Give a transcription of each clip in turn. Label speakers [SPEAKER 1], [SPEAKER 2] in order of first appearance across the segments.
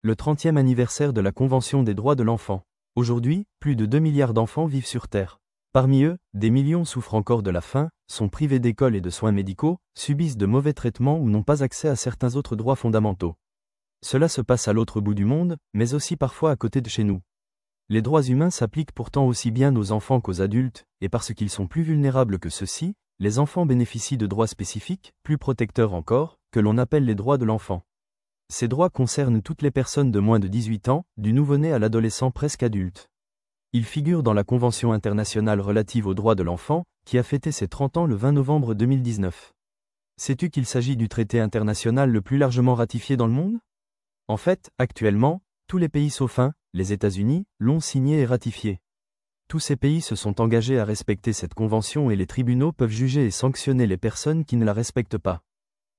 [SPEAKER 1] Le 30e anniversaire de la Convention des droits de l'enfant. Aujourd'hui, plus de 2 milliards d'enfants vivent sur Terre. Parmi eux, des millions souffrent encore de la faim, sont privés d'école et de soins médicaux, subissent de mauvais traitements ou n'ont pas accès à certains autres droits fondamentaux. Cela se passe à l'autre bout du monde, mais aussi parfois à côté de chez nous. Les droits humains s'appliquent pourtant aussi bien aux enfants qu'aux adultes, et parce qu'ils sont plus vulnérables que ceux-ci, les enfants bénéficient de droits spécifiques, plus protecteurs encore, que l'on appelle les droits de l'enfant. Ces droits concernent toutes les personnes de moins de 18 ans, du nouveau-né à l'adolescent presque adulte. Ils figurent dans la Convention internationale relative aux droits de l'enfant, qui a fêté ses 30 ans le 20 novembre 2019. Sais-tu qu'il s'agit du traité international le plus largement ratifié dans le monde? En fait, actuellement, tous les pays sauf un, les États-Unis, l'ont signé et ratifié. Tous ces pays se sont engagés à respecter cette convention et les tribunaux peuvent juger et sanctionner les personnes qui ne la respectent pas.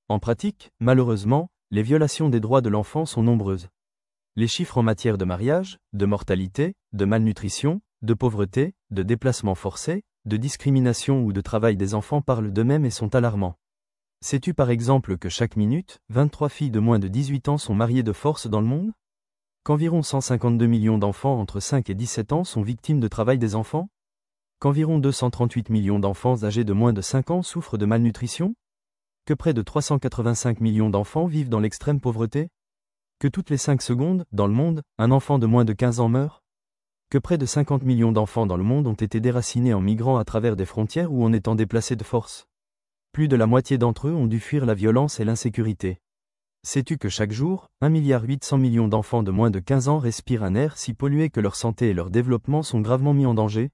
[SPEAKER 1] En pratique, malheureusement, les violations des droits de l'enfant sont nombreuses. Les chiffres en matière de mariage, de mortalité, de malnutrition, de pauvreté, de déplacement forcé, de discrimination ou de travail des enfants parlent d'eux-mêmes et sont alarmants. Sais-tu par exemple que chaque minute, 23 filles de moins de 18 ans sont mariées de force dans le monde? Qu'environ 152 millions d'enfants entre 5 et 17 ans sont victimes de travail des enfants? Qu'environ 238 millions d'enfants âgés de moins de 5 ans souffrent de malnutrition? Que près de 385 millions d'enfants vivent dans l'extrême pauvreté? Que toutes les 5 secondes, dans le monde, un enfant de moins de 15 ans meurt? Que près de 50 millions d'enfants dans le monde ont été déracinés en migrant à travers des frontières ou en étant déplacés de force? Plus de la moitié d'entre eux ont dû fuir la violence et l'insécurité. Sais-tu que chaque jour, 1,8 milliard d'enfants de moins de 15 ans respirent un air si pollué que leur santé et leur développement sont gravement mis en danger?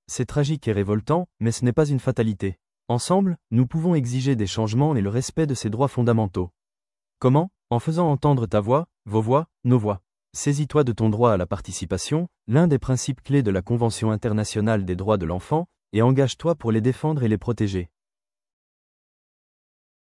[SPEAKER 1] C'est tragique et révoltant, mais ce n'est pas une fatalité. Ensemble, nous pouvons exiger des changements et le respect de ces droits fondamentaux. Comment? En faisant entendre ta voix, vos voix, nos voix. Saisis-toi de ton droit à la participation, l'un des principes clés de la Convention internationale des droits de l'enfant, et engage-toi pour les défendre et les protéger.